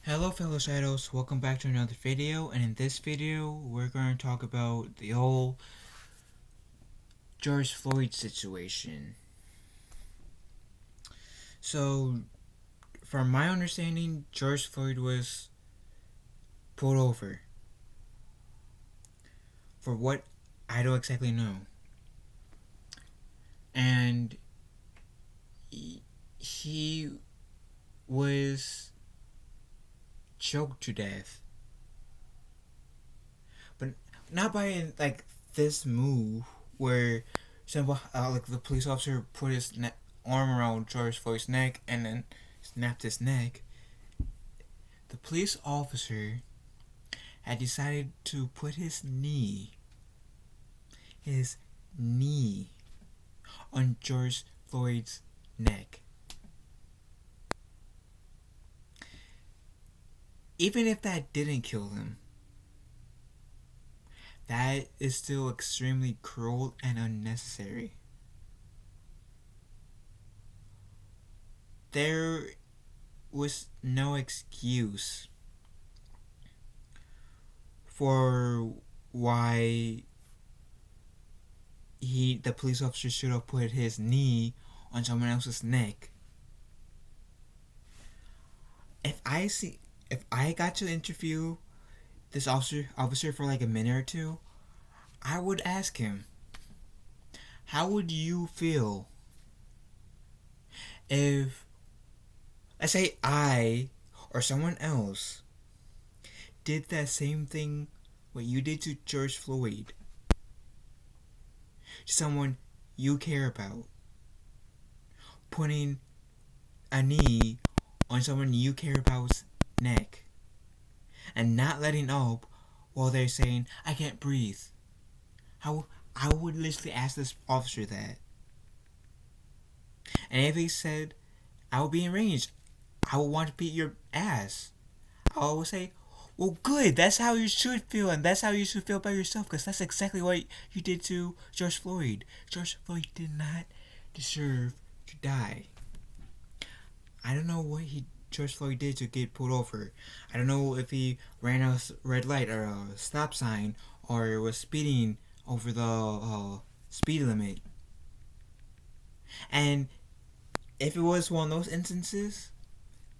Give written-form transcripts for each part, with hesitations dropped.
Hello fellow shadows, welcome back to another video, and in this video we're going to talk about the whole George Floyd situation. So, from my understanding, George Floyd was pulled over. For what, I don't exactly know. And he was choked to death. But not by like this move where somebody, like the police officer put his arm around George Floyd's neck and then snapped his neck. The police officer had decided to put his knee on George Floyd's neck. Even if that didn't kill him, that is still extremely cruel and unnecessary. There was no excuse for why the police officer should have put his knee on someone else's neck. If I got to interview this officer for like a minute or two, I would ask him, how would you feel if, let's say, I or someone else did that same thing what you did to George Floyd, someone you care about, putting a knee on someone you care about's neck and not letting up while they're saying, I can't breathe? I would literally ask this officer that. And if he said, I will be enraged, I will want to beat your ass, I would say, well, good, that's how you should feel, and that's how you should feel about yourself, because that's exactly what you did to George Floyd. George Floyd did not deserve to die. I don't know what George Floyd did to get pulled over. I don't know if he ran a red light or a stop sign or was speeding over the speed limit. And if it was one of those instances,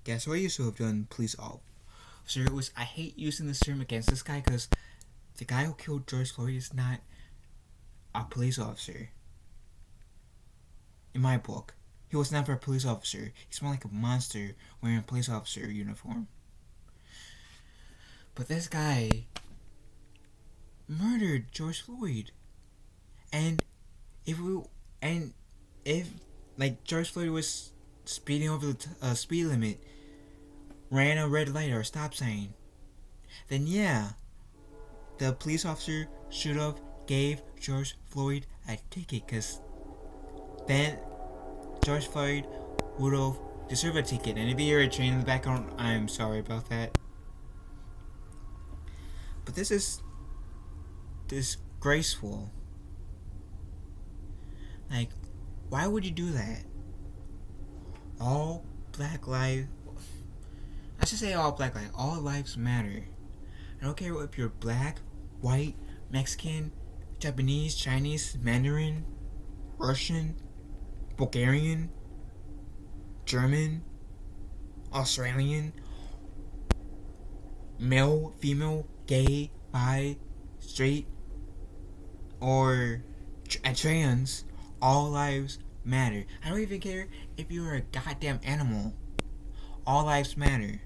guess what you should have done, police officer? I hate using this term against this guy because the guy who killed George Floyd is not a police officer. In my book, he was never a police officer. He's more like a monster wearing a police officer uniform. But this guy murdered George Floyd, and if like George Floyd was speeding over the speed limit, ran a red light or a stop sign, then yeah, the police officer should have gave George Floyd a ticket, because then George Floyd would have deserved a ticket. And if you hear a train in the background, I'm sorry about that. But this is disgraceful. Like, why would you do that? All black lives, I should say all black lives, all lives matter. I don't care if you're black, white, Mexican, Japanese, Chinese, Mandarin, Russian, Bulgarian, German, Australian, male, female, gay, bi, straight, or trans. All lives matter. I don't even care if you're a goddamn animal. All lives matter.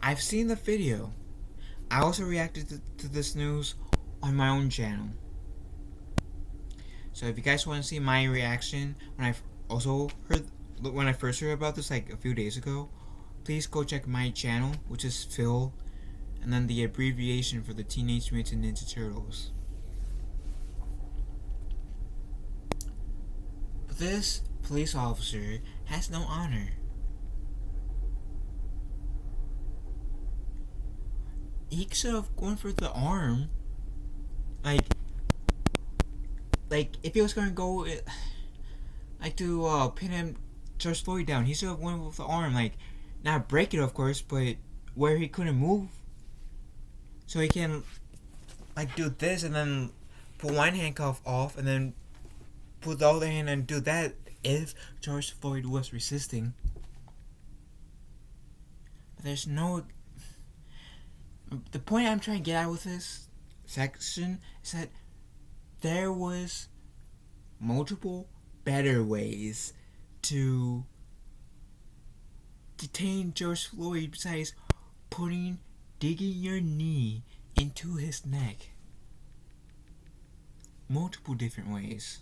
I've seen the video. I also reacted to this news on my own channel. So if you guys want to see my reaction when I first heard about this like a few days ago, please go check my channel, which is Phil, and then the abbreviation for the Teenage Mutant Ninja Turtles. But this police officer has no honor. He should have gone for the arm. Like if he was gonna go, like to pin him George Floyd down. He should have went with the arm, like not break it, of course, but where he couldn't move, so he can like do this and then put one handcuff off and then put the other hand and do that if George Floyd was resisting. But there's no. The point I'm trying to get out with this section is that there was multiple better ways to detain George Floyd besides digging your knee into his neck. Multiple different ways.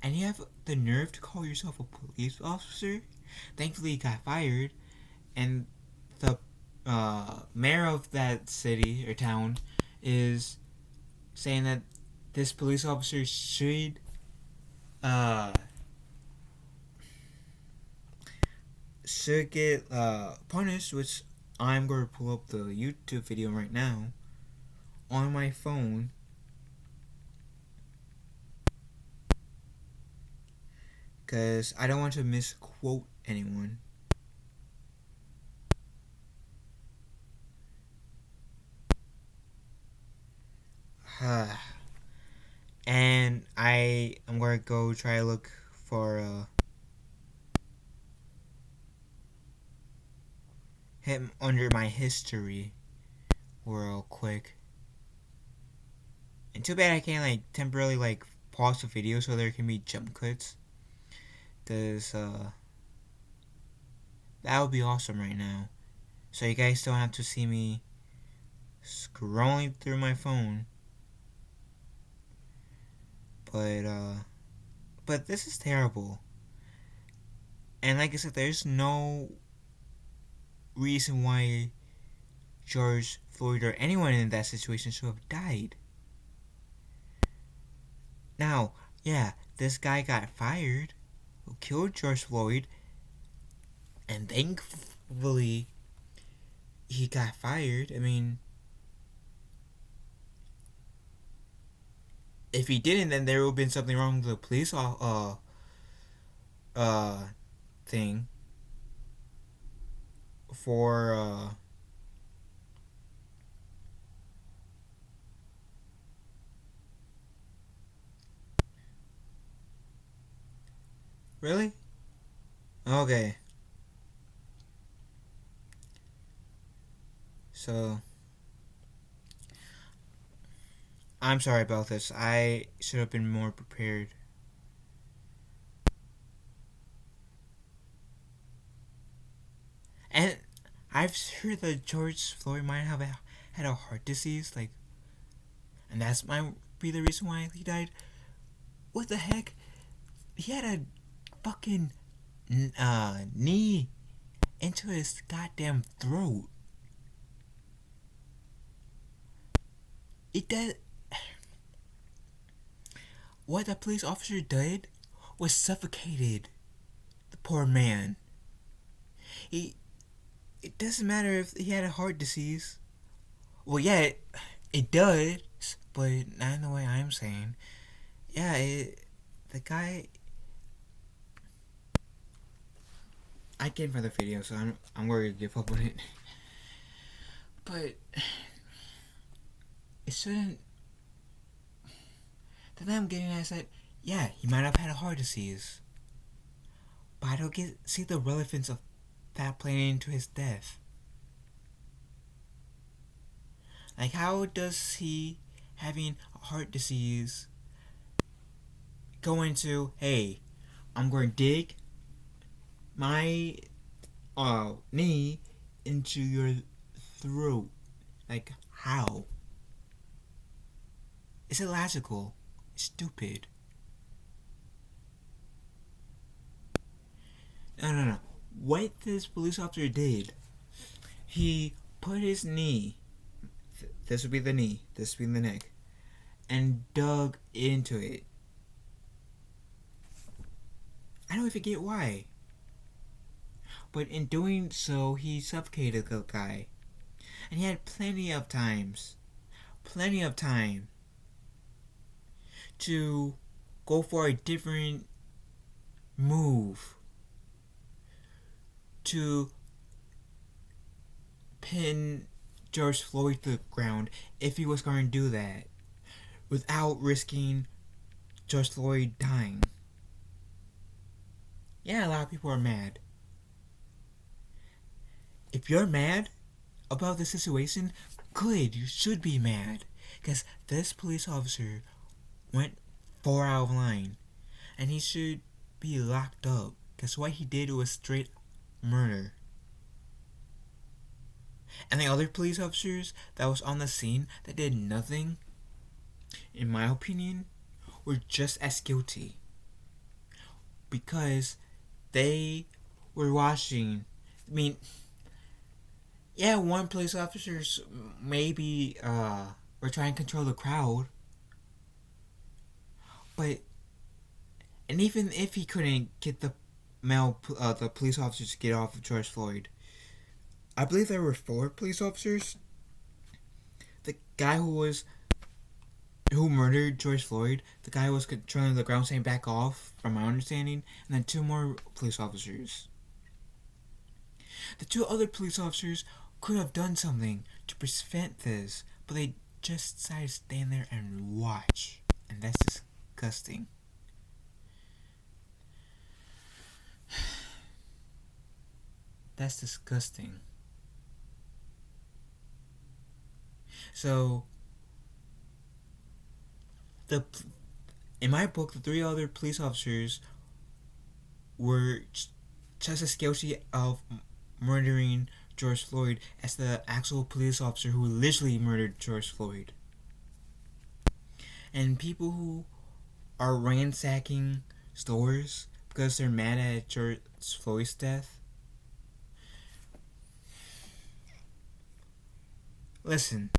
And you have the nerve to call yourself a police officer? Thankfully, he got fired, and the mayor of that city or town is saying that this police officer should get punished, which I'm going to pull up the YouTube video right now on my phone. Because I don't want to misquote anyone. And I'm going to go try to look for him under my history real quick. And too bad I can't like temporarily like pause the video so there can be jump cuts. Cause that would be awesome right now. So you guys don't have to see me scrolling through my phone. But this is terrible. And like I said, there's no reason why George Floyd or anyone in that situation should have died. Now, yeah, this guy got fired who killed George Floyd, and thankfully he got fired. I mean, if he didn't, then there would have been something wrong with the police thing for really? Okay. So I'm sorry about this. I should have been more prepared. And I've heard that George Floyd might have had a heart disease, like, and that's might be the reason why he died. What the heck? He had a fucking knee into his goddamn throat. It does. What the police officer did was suffocated the poor man. It doesn't matter if he had a heart disease. Well, yeah, it does, but not in the way I'm saying. Yeah, the guy. I can't find the video, so I'm going to give up on it. But it shouldn't. The thing I'm getting at is that, yeah, he might have had a heart disease, but I don't see the relevance of that playing into his death. Like, how does he having a heart disease go into, hey, I'm going to dig my knee into your throat? Like, how? It's illogical. It's stupid. No. What this police officer did, he put his knee, this would be the knee, this would be the neck, and dug into it. I don't even get why. But in doing so, he suffocated the guy. And he had plenty of time to go for a different move to pin George Floyd to the ground if he was going to do that without risking George Floyd dying. Yeah, a lot of people are mad. If you're mad about the situation, good, you should be mad. Because this police officer went far out of line. And he should be locked up. Because what he did was straight murder. And the other police officers that was on the scene that did nothing, in my opinion, were just as guilty. Because they were watching. I mean, yeah, one police officers maybe were trying to control the crowd. But, and even if he couldn't get the the police officers to get off of George Floyd, I believe there were 4 police officers. The guy who murdered George Floyd, the guy who was controlling the ground saying back off, from my understanding, and then 2 more police officers. The 2 other police officers could have done something to prevent this, but they just decided to stand there and watch. And that's disgusting. That's disgusting. So, in my book, the 3 other police officers were just as guilty of murdering George Floyd as the actual police officer who literally murdered George Floyd. And people who are ransacking stores because they're mad at George Floyd's death, listen,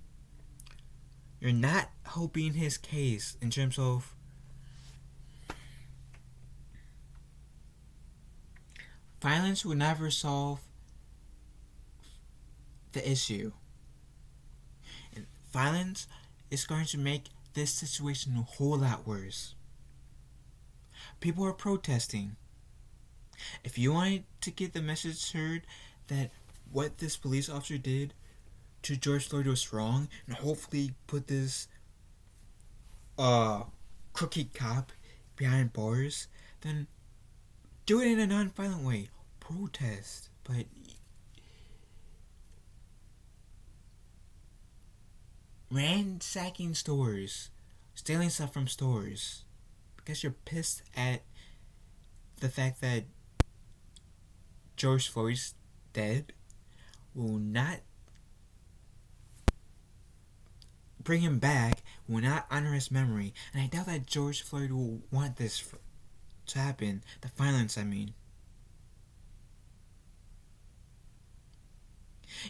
you're not helping his case in terms of violence will never solve the issue. And violence is going to make this situation a whole lot worse. People are protesting. If you wanted to get the message heard that what this police officer did to George Floyd was wrong, and hopefully put this crooked cop behind bars, then do it in a non-violent way. Protest. But ransacking stores, stealing stuff from stores, because you're pissed at the fact that George Floyd's dead, will not bring him back, will not honor his memory. And I doubt that George Floyd will want this to happen. The violence, I mean.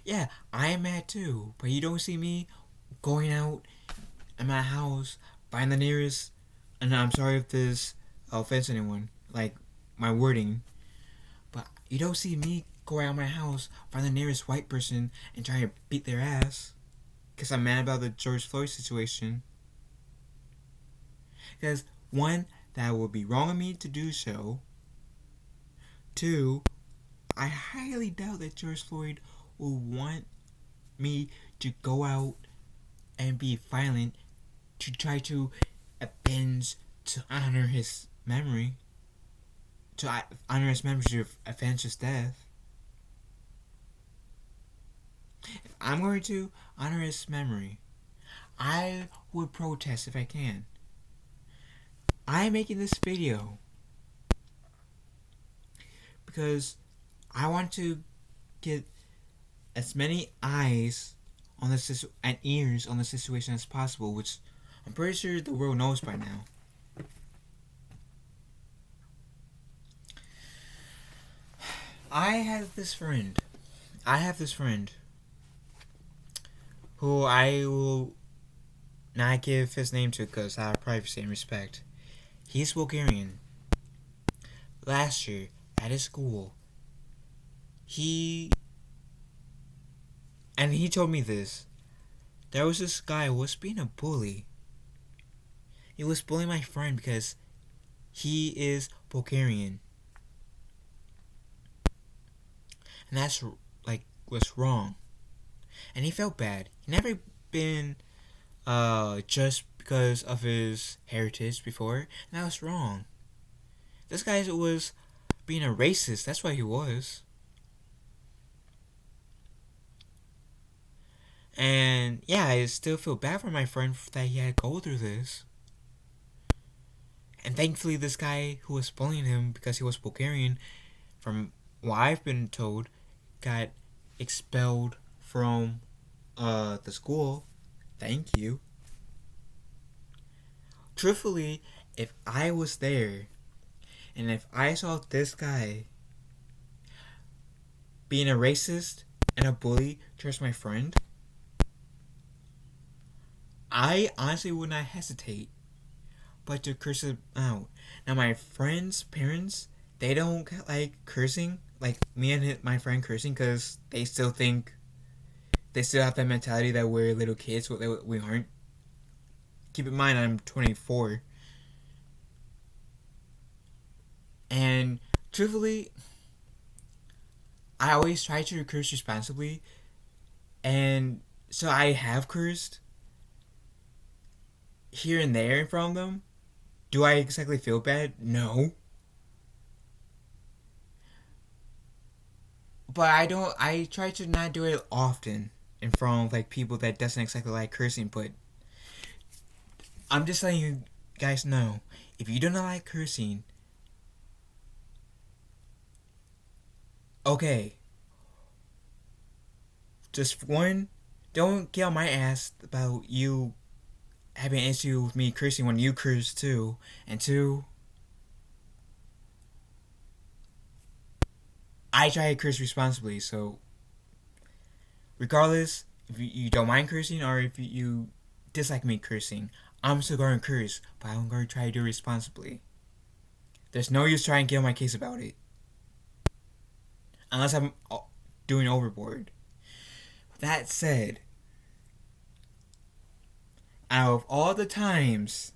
Yeah, I am mad too, but you don't see me going out in my house, buying the nearest, and I'm sorry if this offends anyone, like my wording, but you don't see me go out of my house, find the nearest white person, and try to beat their ass, because I'm mad about the George Floyd situation. Because, 1, that would be wrong of me to do so. 2, I highly doubt that George Floyd will want me to go out and be violent to try to avenge, to honor his memory, to honor his memory, to avenge his death. If I'm going to honor his memory, I would protest if I can. I'm making this video because I want to get as many eyes on this and ears on the situation as possible, which I'm pretty sure the world knows by now. I have this friend who I will not give his name to because out of privacy and respect. He's Bulgarian. Last year, at his school, he told me this. There was this guy who was being a bully. He was bullying my friend because he is Bulgarian, and that's like was wrong, and he felt bad. He never been just because of his heritage before, and that was wrong. This guy was being a racist. That's what he was. And yeah, I still feel bad for my friend that he had to go through this. And thankfully, this guy who was bullying him because he was Bulgarian, from what I've been told, got expelled from the school. Thank you. Truthfully, if I was there and if I saw this guy being a racist and a bully towards my friend, I honestly would not hesitate but to curse him out. Now, my friend's parents, they don't like cursing, like me and my friend cursing, because they still think, they still have that mentality that we're little kids, we aren't. Keep in mind, I'm 24. And truthfully, I always try to curse responsibly, and so I have cursed here and there in front of them. Do I exactly feel bad? No. But I try to not do it often in front of like people that doesn't exactly like cursing, but I'm just letting you guys know, if you do not like cursing, okay. Just one, don't get on my ass about you having an issue with me cursing when you curse too. And two, I try to curse responsibly, so regardless if you don't mind cursing or if you dislike me cursing, I'm still going to curse, but I'm going to try to do it responsibly. There's no use trying to get on my case about it. Unless I'm doing overboard. That said, out of all the times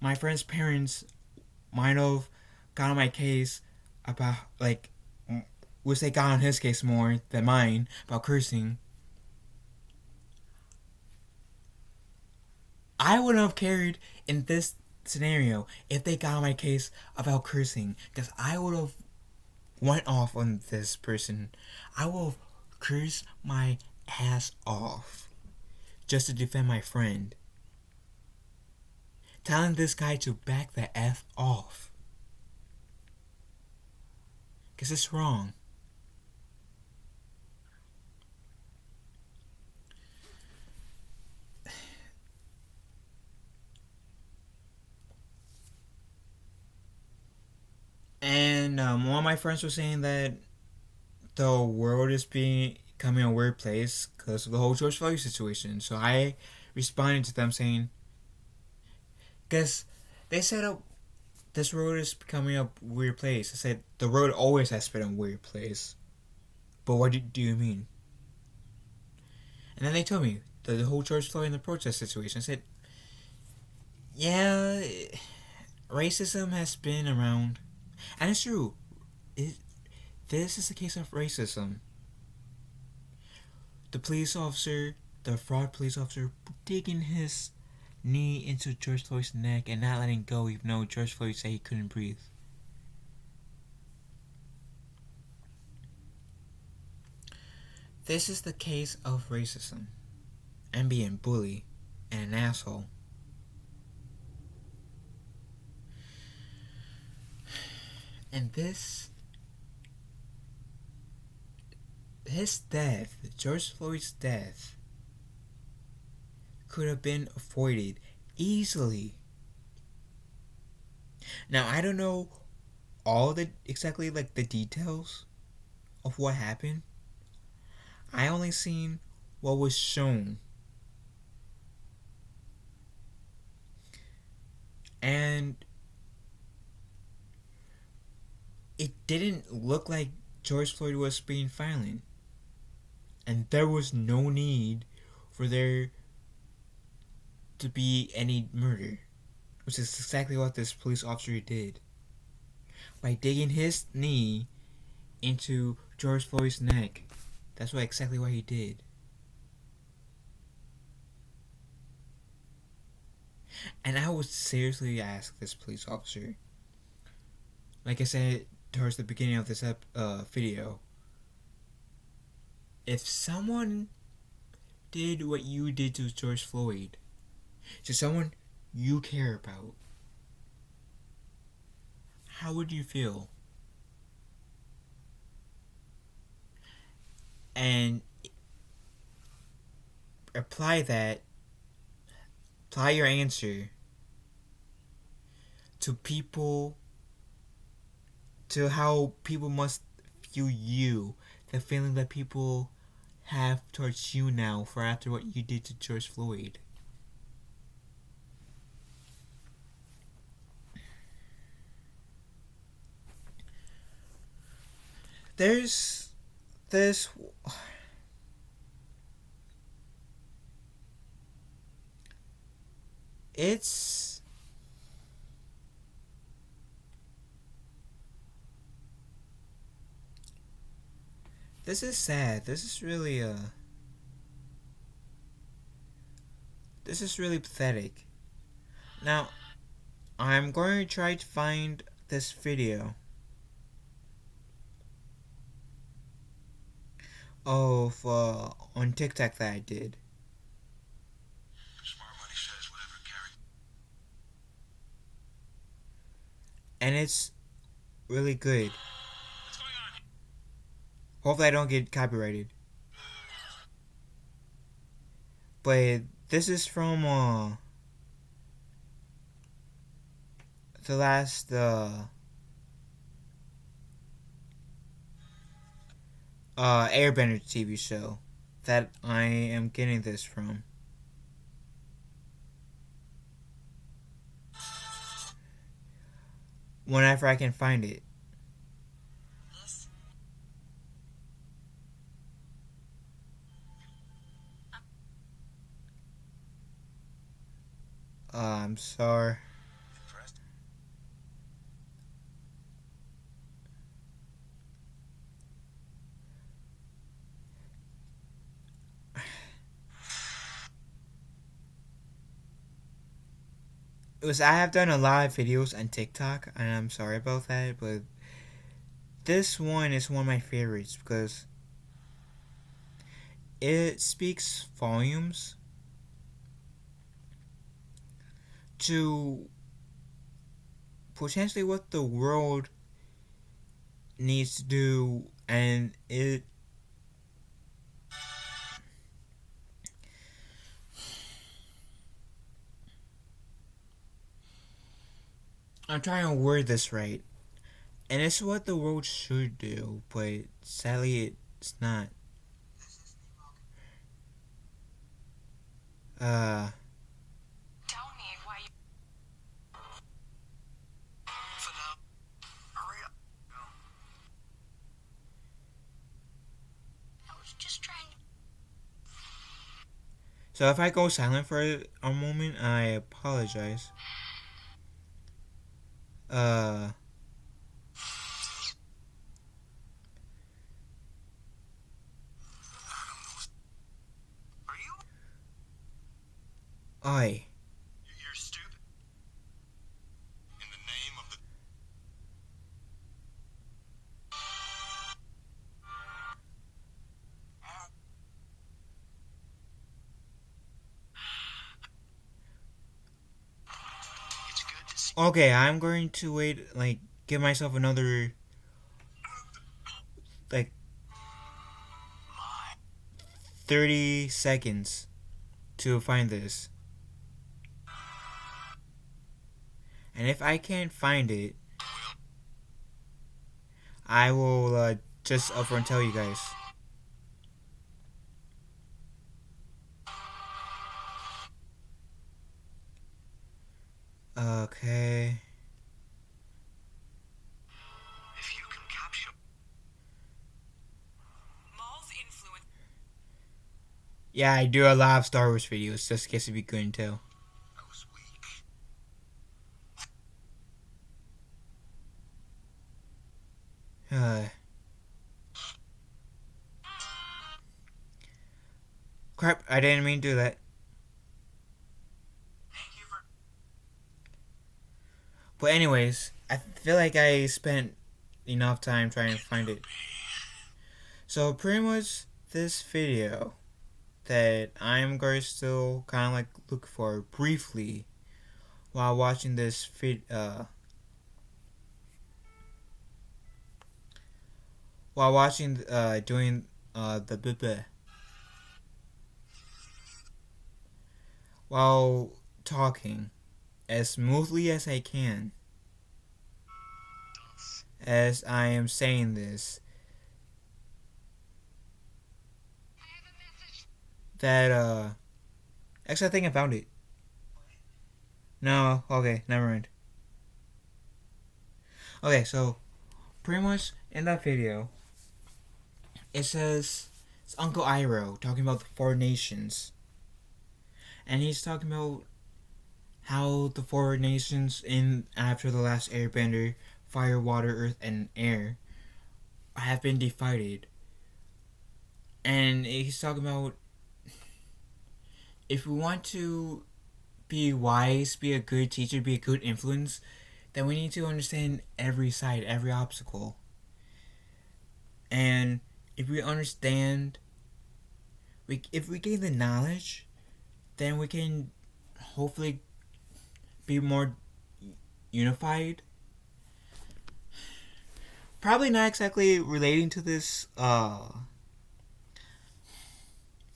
my friend's parents might have got on my case about, like, wish they got on his case more than mine about cursing, I wouldn't have cared in this scenario if they got on my case about cursing, because I would have went off on this person. I would have cursed my ass off just to defend my friend, telling this guy to back the F off, because it's wrong. And one of my friends was saying that the world is becoming a weird place because of the whole George Floyd situation. So I responded to them saying, because they said, oh, this road is becoming a weird place. I said, the road always has been a weird place. But what do you mean? And then they told me the whole George Floyd and the protest situation. I said, yeah, racism has been around. And it's true. This is a case of racism. The police officer, the fraud police officer, digging his knee into George Floyd's neck and not letting go even though George Floyd said he couldn't breathe. This is the case of racism and being bullied and an asshole. And his death, George Floyd's death, could have been avoided easily. Now, I don't know all the exactly like the details of what happened. I only seen what was shown. And it didn't look like George Floyd was being violent. And there was no need for there to be any murder. which is exactly what this police officer did. By digging his knee into George Floyd's neck. That's exactly what he did. And I would seriously ask this police officer, like I said towards the beginning of this video, if someone did what you did to George Floyd, to someone you care about, how would you feel? And apply your answer to people, to how people must view you, the feeling that people have towards you now for after what you did to George Floyd. There's this. It's. This is sad. This is really pathetic. Now, I'm going to try to find this video of on TikTok that I did. And it's really good. Hopefully I don't get copyrighted. But this is from the last Airbender TV show that I am getting this from. Whenever I can find it. I'm sorry. I have done a lot of videos on TikTok, and I'm sorry about that, but this one is one of my favorites because it speaks volumes to potentially what the world needs to do, and I'm trying to word this right. And it's what the world should do, but sadly it's not. Tell me why you... Hurry up. I was just trying to... So if I go silent for a moment, I apologize. You're stupid. In the name of the... It's good to see. Okay, I'm going to wait, give myself another, 30 seconds to find this. And if I can't find it, I will just upfront tell you guys. Okay. If you can capture Maul's influence. Yeah, I do a lot of Star Wars videos, just in case if you couldn't tell. I was weak. Crap, I didn't mean to do that. But anyways, I feel like I spent enough time trying to find it. So pretty much this video that I'm going to still kind of like look for briefly while watching this while watching doing the blah, while talking as smoothly as I can as I am saying this, that actually I think I found it. No, okay, never mind. Okay, so pretty much in that video it says it's Uncle Iroh talking about the four nations, and he's talking about how the four nations in after the last airbender, fire, water, earth, and air, have been divided. And he's talking about if we want to be wise, be a good teacher, be a good influence, then we need to understand every side, every obstacle. And if we understand, if we gain the knowledge, then we can hopefully be more unified. Probably not exactly relating to this,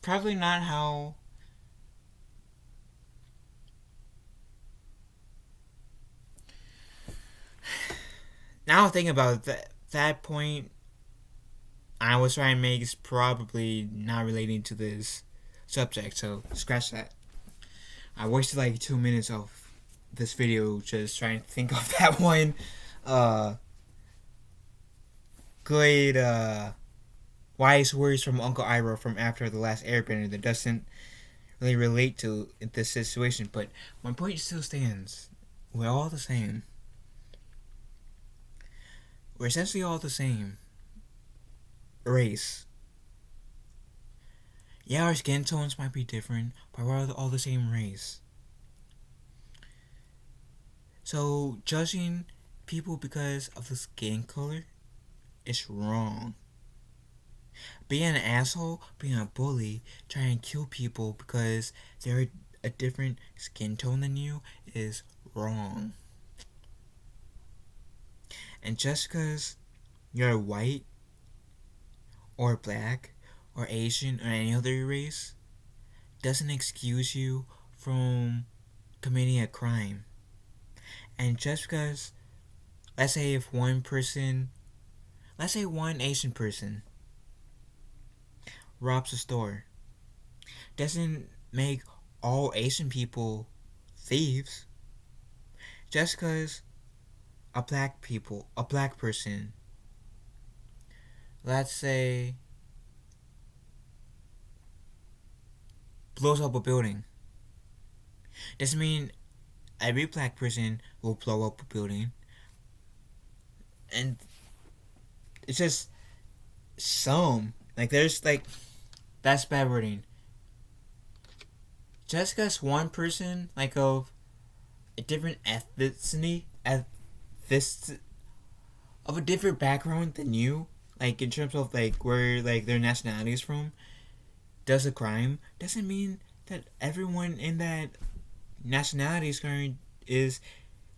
probably not how now thinking about that point I was trying to make is probably not relating to this subject, so scratch that. I wasted like 2 minutes of this video just trying to think of that one good wise words from Uncle Iroh from after the last airbender that doesn't really relate to this situation, but my point still stands. We're all the same. We're essentially all the same race. Yeah, our skin tones might be different, but we're all the same race. So judging people because of the skin color is wrong. Being an asshole, being a bully, trying to kill people because they're a different skin tone than you is wrong. And just because you're white or black or Asian or any other race doesn't excuse you from committing a crime. And just because, let's say if one Asian person robs a store, doesn't make all Asian people thieves. Just because a black person, let's say, blows up a building, doesn't mean every black person will blow up a building. And it's just some, like, there's like, that's bad wording. Just because one person, like, of a different ethnicity, of a different background than you, like in terms of like where like their nationality is from, does a crime, doesn't mean that everyone in that nationality is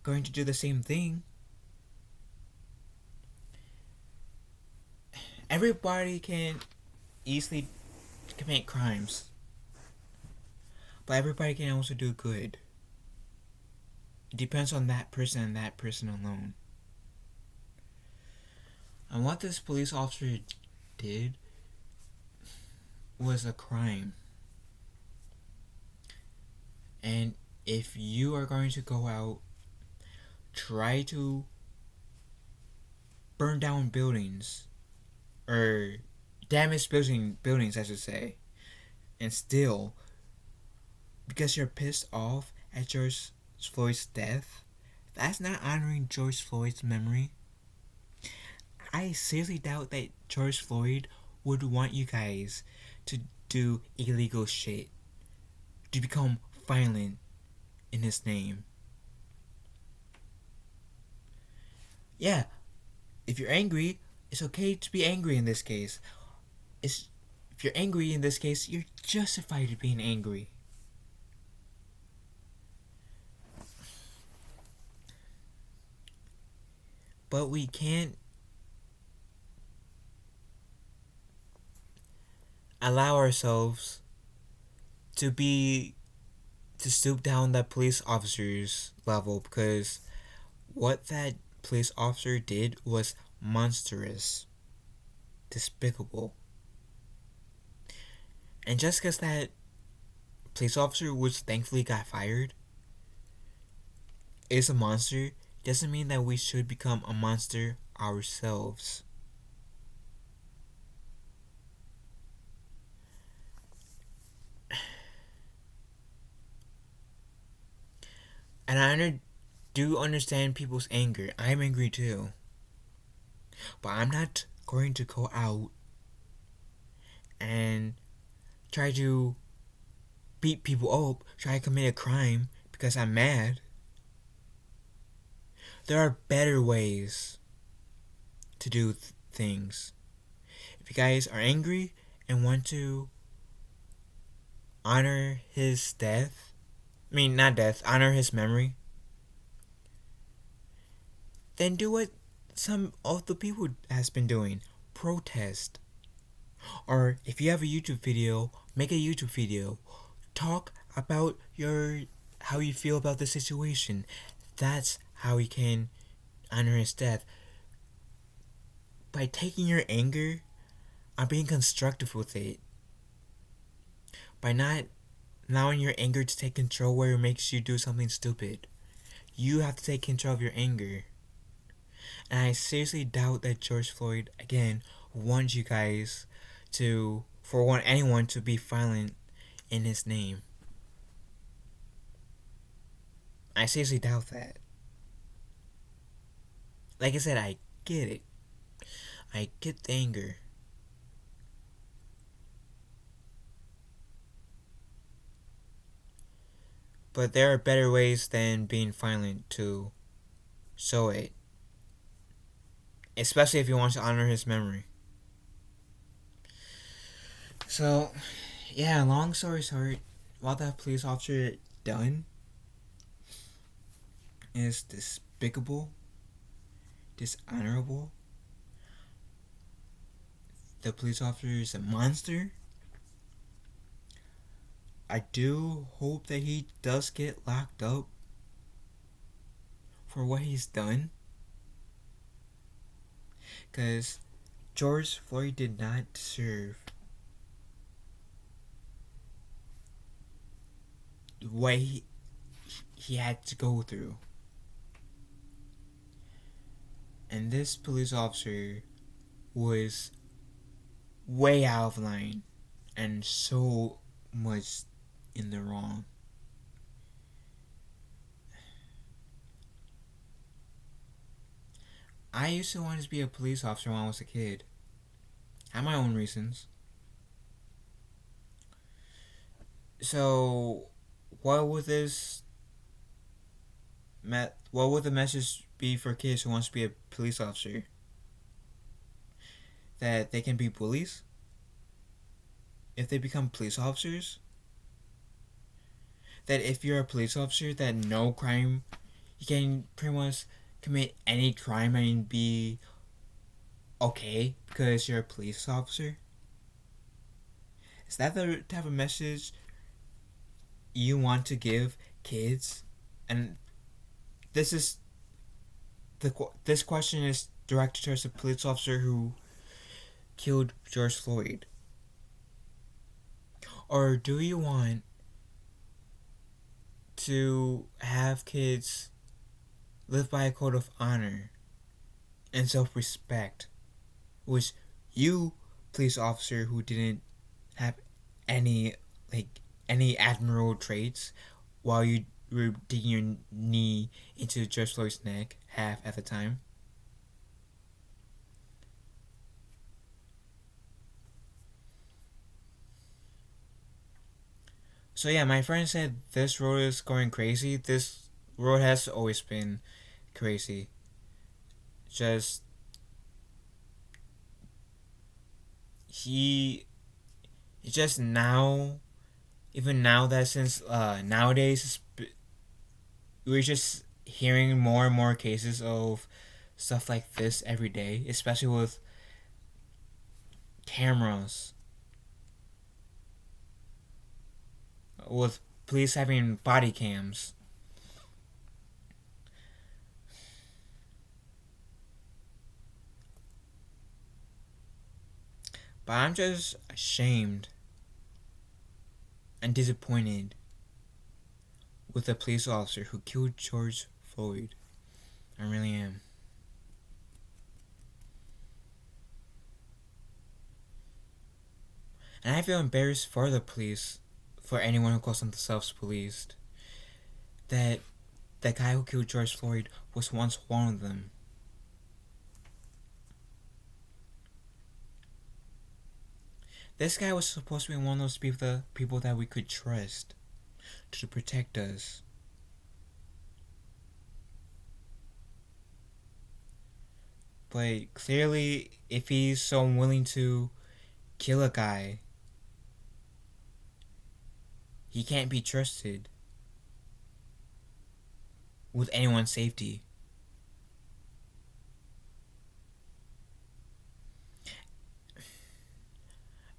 going to do the same thing. Everybody can easily commit crimes, but everybody can also do good. It depends on that person and that person alone. And what this police officer did was a crime. And if you are going to go out, try to burn down buildings, or damage buildings, I should say, and still, because you're pissed off at George Floyd's death, that's not honoring George Floyd's memory. I seriously doubt that George Floyd would want you guys to do illegal shit, to become violent in his name. Yeah, if you're angry, it's okay to be angry in this case. If you're angry in this case, you're justified in being angry. But we can't allow ourselves to stoop down that police officer's level, because what that police officer did was monstrous, despicable. And just because that police officer was thankfully got fired is a monster, doesn't mean that we should become a monster ourselves. And I do understand people's anger. I'm angry too. But I'm not going to go out and try to beat people up, try to commit a crime because I'm mad. There are better ways to do things. If you guys are angry and want to honor his death, not death, honor his memory, then do what some of the people has been doing. Protest. Or if you have a YouTube video, make a YouTube video. Talk about how you feel about the situation. That's how you can honor his death. By taking your anger and being constructive with it. By not allowing your anger to take control where it makes you do something stupid. You have to take control of your anger. And I seriously doubt that George Floyd, again, wants you guys anyone to be violent in his name. I seriously doubt that. Like I said, I get it. I get the anger. But there are better ways than being violent to show it. Especially if you want to honor his memory. So, yeah, long story short, what that police officer done is despicable, dishonorable. The police officer is a monster. I do hope that he does get locked up for what he's done. Because George Floyd did not deserve what he had to go through. And this police officer was way out of line and so much in the wrong. I used to want to be a police officer when I was a kid. I had my own reasons. So, what would the message be for kids who wants to be a police officer? That they can be bullies if they become police officers? That if you're a police officer, that no crime, you can pretty much commit any crime and be okay because you're a police officer? Is that the type of message you want to give kids? And this question is directed towards the police officer who killed George Floyd. Or do you want to have kids live by a code of honor and self-respect, which you, police officer who didn't have any admirable traits while you were digging your knee into George Floyd's neck, have at the time? So yeah, my friend said this road is going crazy. This road has always been crazy. Just he just now, even now that since nowadays we're just hearing more and more cases of stuff like this every day, especially with cameras, with police having body cams. But I'm just ashamed and disappointed with the police officer who killed George Floyd. I really am. And I feel embarrassed for the police, for anyone who calls themselves police, that the guy who killed George Floyd was once one of them. This guy was supposed to be one of those people that we could trust to protect us. But clearly, if he's so willing to kill a guy, he can't be trusted with anyone's safety.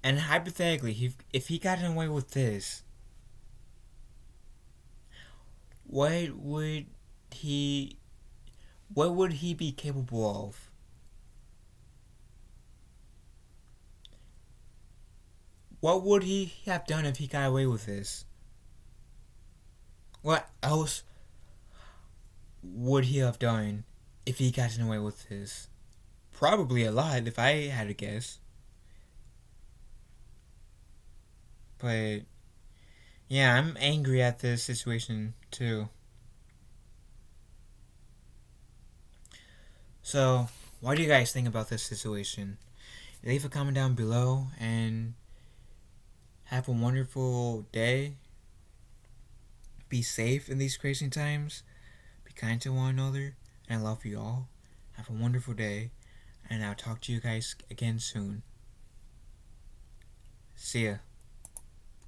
And hypothetically, if he got away with this, what would he what would he be capable of? What would he have done if he got away with this? What else would he have done if he got away with this? Probably a lot, if I had to guess. But yeah, I'm angry at this situation too. So, what do you guys think about this situation? Leave a comment down below and have a wonderful day. Be safe in these crazy times. Be kind to one another. And I love you all. Have a wonderful day. And I'll talk to you guys again soon. See ya.